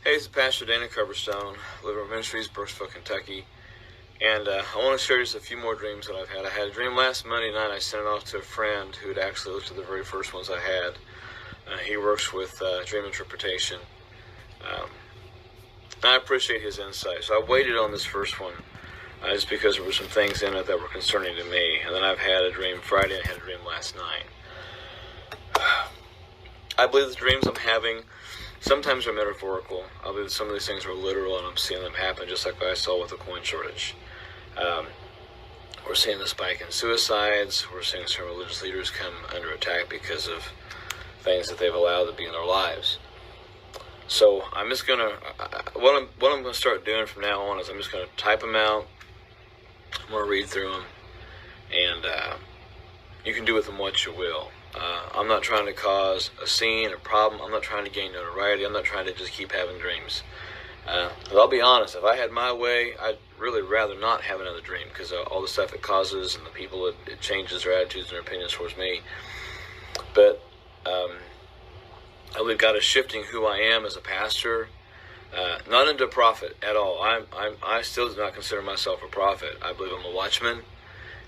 Hey, this is Pastor Dana Coverstone, Liver Ministries, Brooksville, Kentucky. And I want to share just a few more dreams that I've had. I had a dream last Monday night. I sent it off to a friend who had actually looked at the very first ones I had. He works with dream interpretation. I appreciate his insight. So I waited on this first one just because there were some things in it that were concerning to me. And then I've had a dream Friday and I had a dream last night. I believe the dreams I'm having sometimes are metaphorical. I believe some of these things are literal, and I'm seeing them happen just like I saw with the coin shortage. We're seeing the spike in suicides. We're seeing some religious leaders come under attack because of things that they've allowed to be in their lives. So I'm just going to, what I'm going to start doing from now on is I'm just going to type them out. I'm going to read through them, and you can do with them what you will. I'm not trying to cause a scene, a problem. I'm not trying to gain notoriety. I'm not trying to just keep having dreams. But I'll be honest, if I had my way, I'd really rather not have another dream, because all the stuff it causes and the people it changes their attitudes and their opinions towards me. But I believe God is shifting who I am as a pastor, not into a prophet at all. I still do not consider myself a prophet. I believe I'm a watchman.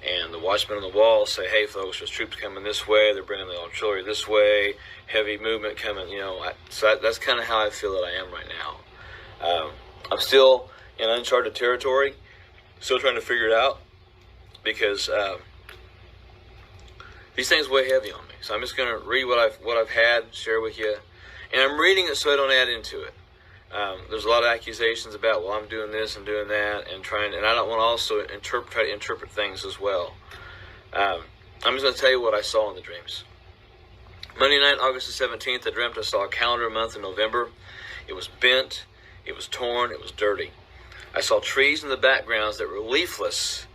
And the watchmen on the wall say, hey, folks, there's troops coming this way. They're bringing the artillery this way. Heavy movement coming, So that's kind of how I feel that I am right now. I'm still in uncharted territory, still trying to figure it out, because these things weigh heavy on me. So I'm just going to read what I've had, share with you. And I'm reading it so I don't add into it. There's a lot of accusations about, well, I'm doing this and doing that, and I don't want to also try to interpret things as well. I'm just going to tell you what I saw in the dreams. Monday night, August the 17th, I dreamt I saw a calendar month in November. It was bent, it was torn, it was dirty. I saw trees in the backgrounds that were leafless,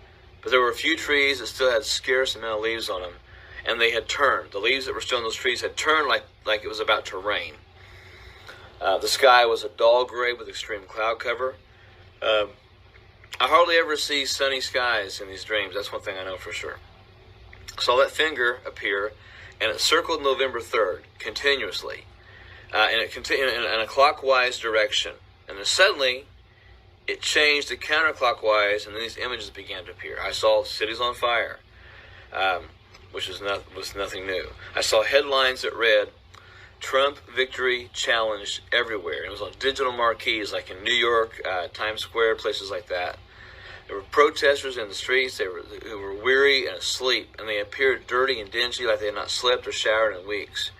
but there were a few trees that still had scarce amount of leaves on them, and they had turned. The leaves that were still on those trees had turned like it was about to rain. The sky was a dull gray with extreme cloud cover. I hardly ever see sunny skies in these dreams. That's one thing I know for sure. Saw that finger appear, and it circled November 3rd continuously, and it continued in a clockwise direction. And then suddenly, it changed to counterclockwise, and then these images began to appear. I saw cities on fire, which was nothing new. I saw headlines that read, Trump victory challenged everywhere. It was on digital marquees like in New York, Times Square, places like that. There were protesters in the streets who were weary and asleep, and they appeared dirty and dingy like they had not slept or showered in weeks.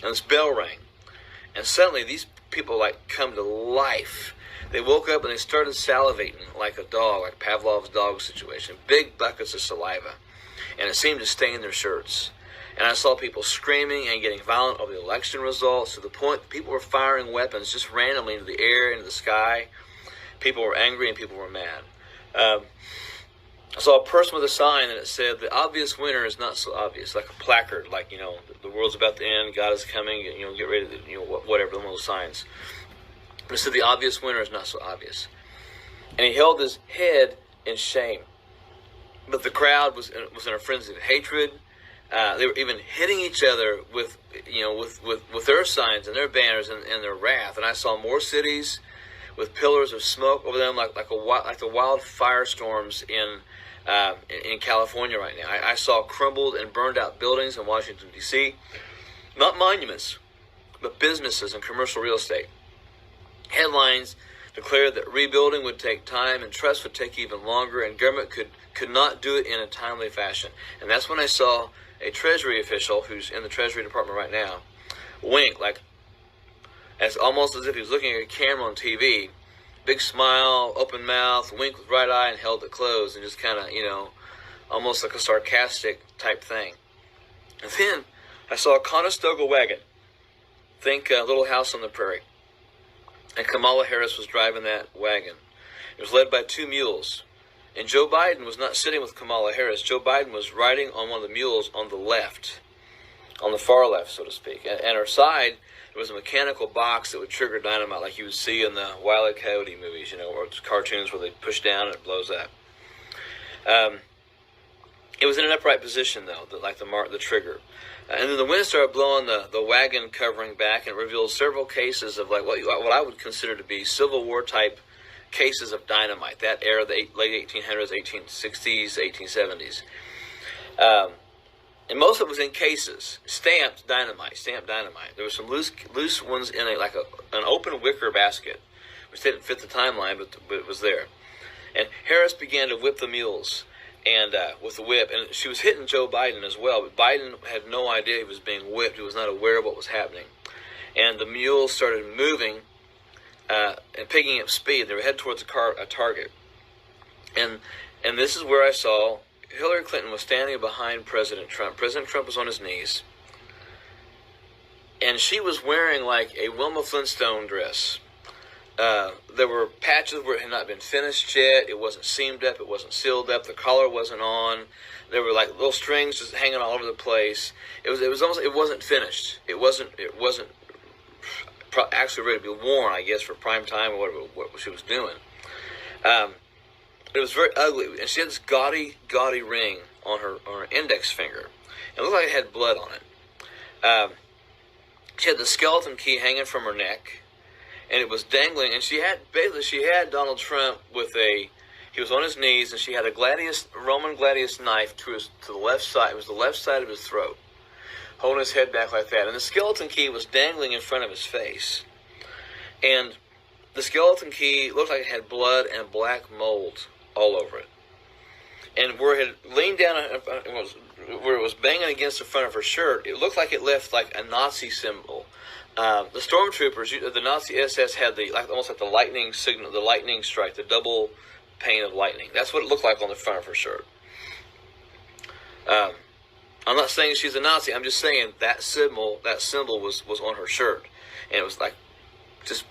And this bell rang, and suddenly these people come to life. They woke up and they started salivating like a dog, like Pavlov's dog situation, big buckets of saliva, and it seemed to stain their shirts. And I saw people screaming and getting violent over the election results, to the point that people were firing weapons just randomly into the air, into the sky. People were angry and people were mad. I saw a person with a sign, and it said, the obvious winner is not so obvious, like a placard, the world's about to end, God is coming, get ready to, whatever, one of those signs. But it said, the obvious winner is not so obvious. And he held his head in shame. But the crowd was in a frenzy of hatred. They were even hitting each other with their signs and their banners and their wrath. And I saw more cities with pillars of smoke over them, like the wild firestorms in California right now. I saw crumbled and burned out buildings in Washington, D.C. Not monuments, but businesses and commercial real estate. Headlines declared that rebuilding would take time and trust would take even longer, and government could not do it in a timely fashion. And that's when I saw a Treasury official who's in the Treasury Department right now wink, almost as if he was looking at a camera on TV. Big smile, open mouth, wink with right eye, and held it closed, and just kind of, almost like a sarcastic type thing. And then I saw a Conestoga wagon. Think Little House on the Prairie. And Kamala Harris was driving that wagon. It was led by two mules. And Joe Biden was not sitting with Kamala Harris. Joe Biden was riding on one of the mules on the left, on the far left, so to speak. And her side, there was a mechanical box that would trigger dynamite, like you would see in the Wile E. Coyote movies, or cartoons where they push down and it blows up. It was in an upright position, though, like the trigger. And then the wind started blowing the wagon covering back, and it revealed several cases of like what I would consider to be Civil War type cases of dynamite. That era, the late 1800s, 1860s, 1870s. And most of it was in cases, stamped dynamite. There were some loose ones in an open wicker basket, which didn't fit the timeline, but it was there. And Harris began to whip the mules, and with the whip, and she was hitting Joe Biden as well. But Biden had no idea he was being whipped. He was not aware of what was happening. And the mules started moving and picking up speed. They were headed towards a target. And this is where I saw Hillary Clinton was standing behind President Trump. President Trump was on his knees, and she was wearing like a Wilma Flintstone dress. There were patches where it had not been finished yet. It wasn't seamed up. It wasn't sealed up. The collar wasn't on. There were like little strings just hanging all over the place. It was almost, it wasn't finished. It wasn't actually ready to be worn, I guess, for prime time or whatever what she was doing. It was very ugly, and she had this gaudy ring on her index finger. It looked like it had blood on it. She had the skeleton key hanging from her neck, and it was dangling. And she had Donald Trump he was on his knees, and she had a Roman gladius knife to the left side. It was the left side of his throat, holding his head back like that. And the skeleton key was dangling in front of his face, and the skeleton key looked like it had blood and black mold all over it. And where it had leaned down, where it was banging against the front of her shirt, it looked like it left like a Nazi symbol. The stormtroopers, the Nazi SS had almost like the lightning signal, the lightning strike, the double pane of lightning. That's what it looked like on the front of her shirt. I'm not saying she's a Nazi. I'm just saying that symbol was on her shirt, and it was like just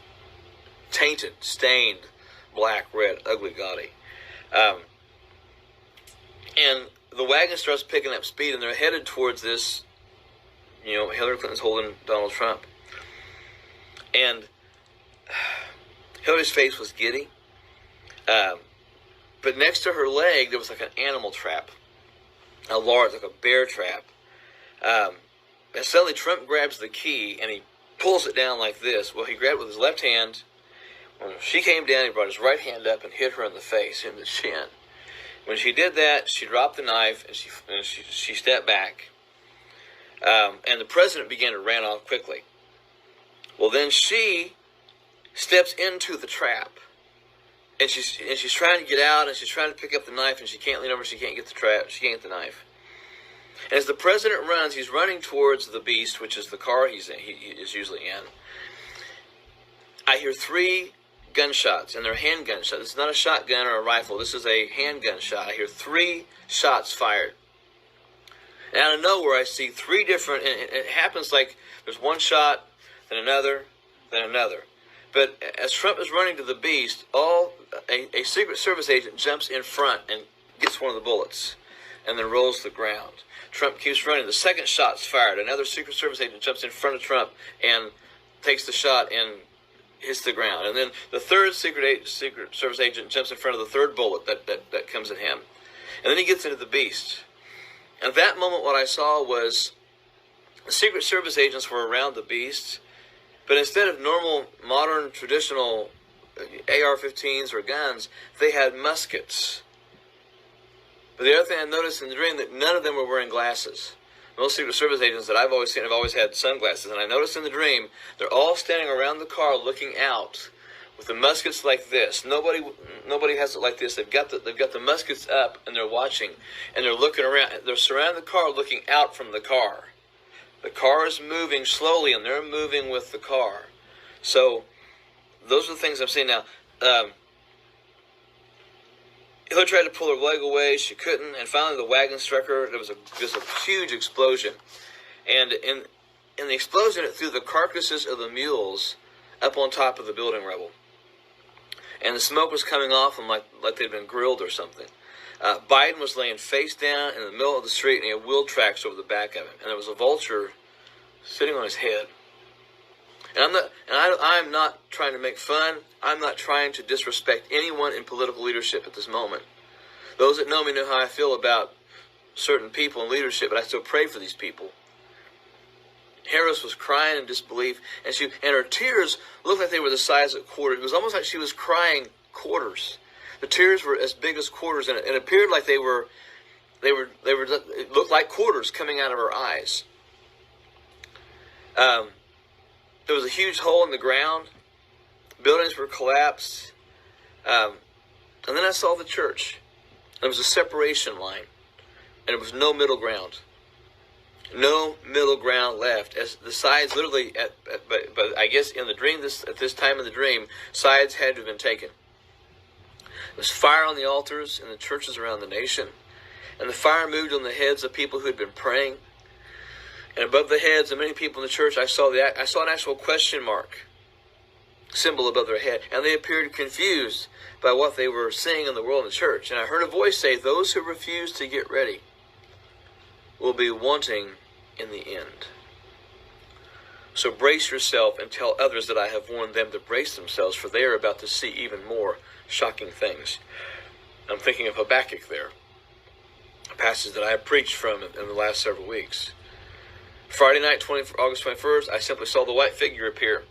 tainted, stained, black, red, ugly, gaudy. And the wagon starts picking up speed, and they're headed towards this. Hillary Clinton's holding Donald Trump, and Hillary's face was giddy. But next to her leg, there was like an animal trap, like a bear trap. And suddenly Trump grabs the key, and he pulls it down like this. Well, he grabbed it with his left hand. When she came down, he brought his right hand up and hit her in the face, in the chin. When she did that, she dropped the knife, and she stepped back. And the president began to run off quickly. Well, then she steps into the trap, and she's trying to get out, and she's trying to pick up the knife, and she can't lean over. She can't get the trap. She can't get the knife. And as the president runs, he's running towards the beast, which is the car he is usually in. I hear 3 gunshots, and they're handgun shots. It's not a shotgun or a rifle. This is a handgun shot. I hear 3 shots fired. And out of nowhere, I see 3 different, and it happens like there's one shot, then another, then another. But as Trump is running to the beast, a Secret Service agent jumps in front and gets one of the bullets, and then rolls to the ground. Trump keeps running. The second shot's fired. Another Secret Service agent jumps in front of Trump and takes the shot and hits the ground. And then the third Secret Service agent jumps in front of the third bullet that comes at him. And then he gets into the beast. And at that moment, what I saw was the Secret Service agents were around the beast, but instead of normal, modern, traditional AR-15s or guns, they had muskets. But the other thing I noticed in the dream, that none of them were wearing glasses. Most Secret Service agents that I've always seen have always had sunglasses. And I noticed in the dream, they're all standing around the car looking out with the muskets like this. Nobody has it like this. They've got the muskets up, and they're watching, and they're looking around. They're surrounding the car, looking out from the car. The car is moving slowly, and they're moving with the car. So those are the things I'm seeing now. Hillary tried to pull her leg away. She couldn't. And finally, the wagon struck her. There was just a huge explosion. And in the explosion, it threw the carcasses of the mules up on top of the building rubble. And the smoke was coming off them like they'd been grilled or something. Biden was laying face down in the middle of the street, and he had wheel tracks over the back of him. And there was a vulture sitting on his head. And I'm not trying to make fun. I'm not trying to disrespect anyone in political leadership at this moment. Those that know me know how I feel about certain people in leadership, but I still prayed for these people. Harris was crying in disbelief, and her tears looked like they were the size of quarters. It was almost like she was crying quarters. The tears were as big as quarters, and it appeared like it looked like quarters coming out of her eyes. There was a huge hole in the ground. Buildings were collapsed. And then I saw the church. There was a separation line, and there was no middle ground. No middle ground left. As the sides literally, but I guess in the dream, at this time of the dream, sides had to have been taken. There was fire on the altars in the churches around the nation, and the fire moved on the heads of people who had been praying. And above the heads of many people in the church, I saw an actual question mark symbol above their head, and they appeared confused by what they were seeing in the world in the church. And I heard a voice say, "Those who refuse to get ready will be wanting in the end. So brace yourself and tell others that I have warned them to brace themselves, for they are about to see even more shocking things." I'm thinking of Habakkuk there, a passage that I have preached from in the last several weeks. Friday night, August 21st, I simply saw the white figure appear,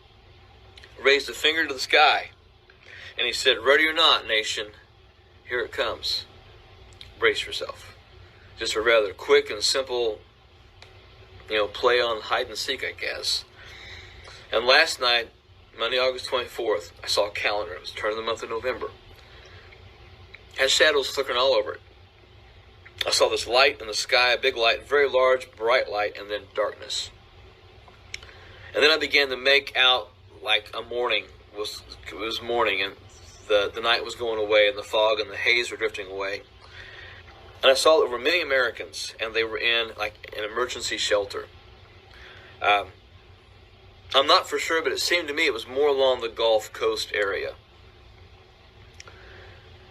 raised a finger to the sky, and he said, "Ready or not, nation, here it comes. Brace yourself." Just a rather quick and simple, play on hide and seek, I guess. And last night, Monday, August 24th, I saw a calendar. It was turn of the month of November. It had shadows flickering all over it. I saw this light in the sky, a big light, very large, bright light, and then darkness. And then I began to make out like a morning. It was morning, and the night was going away, and the fog and the haze were drifting away. And I saw there were many Americans, and they were in like an emergency shelter. I'm not for sure, but it seemed to me it was more along the Gulf Coast area.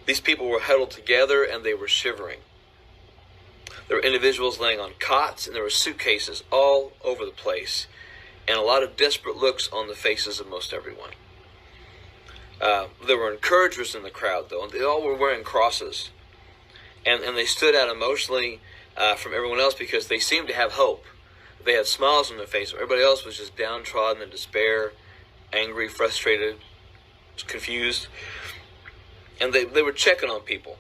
These people were huddled together, and they were shivering. There were individuals laying on cots, and there were suitcases all over the place, and a lot of desperate looks on the faces of most everyone. There were encouragers in the crowd, though, and they all were wearing crosses. And they stood out emotionally from everyone else because they seemed to have hope. They had smiles on their face. Everybody else was just downtrodden in despair, angry, frustrated, confused. And they were checking on people.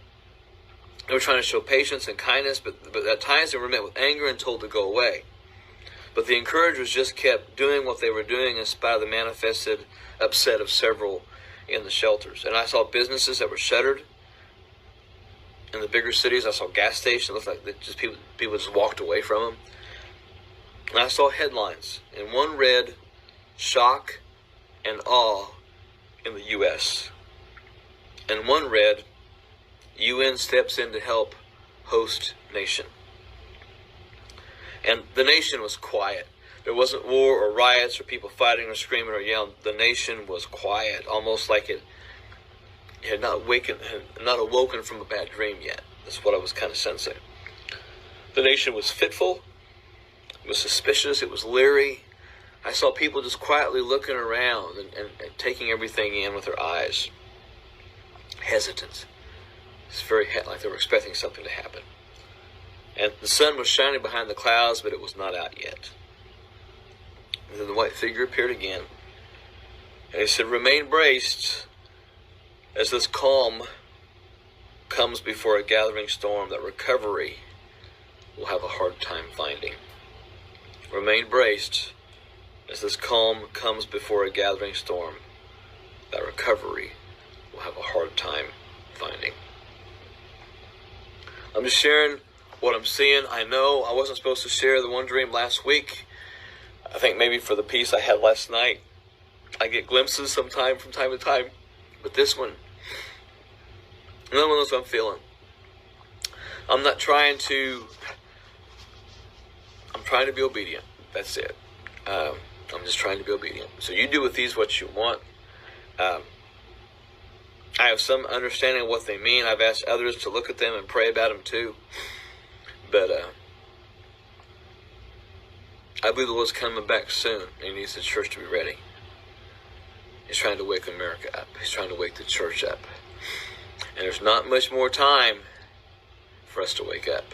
They were trying to show patience and kindness, but at times they were met with anger and told to go away. But the encouragers just kept doing what they were doing in spite of the manifested upset of several in the shelters. And I saw businesses that were shuttered. In the bigger cities, I saw gas stations. It looked like people just walked away from them. And I saw headlines. And one read, "Shock and awe in the U.S." And one read, "UN steps in to help host nation." And the nation was quiet. There wasn't war or riots or people fighting or screaming or yelling. The nation was quiet, almost like it had not awoken from a bad dream yet. That's what I was kind of sensing. The nation was fitful. It was suspicious. It was leery. I saw people just quietly looking around and taking everything in with their eyes. Hesitant. It's very like they were expecting something to happen. And the sun was shining behind the clouds, but it was not out yet. And then the white figure appeared again. And he said, "Remain braced as this calm comes before a gathering storm that recovery will have a hard time finding." Remain braced as this calm comes before a gathering storm that recovery will have a hard time finding. I'm just sharing what I'm seeing. I know I wasn't supposed to share the one dream last week. I think maybe for the piece I had last night, I get glimpses from time to time. But this one, another one knows what I'm feeling. I'm trying to be obedient. That's it. I'm just trying to be obedient. So you do with these what you want. I have some understanding of what they mean. I've asked others to look at them and pray about them too. But I believe the Lord's coming back soon, and He needs the church to be ready. He's trying to wake America up. He's trying to wake the church up. And there's not much more time for us to wake up.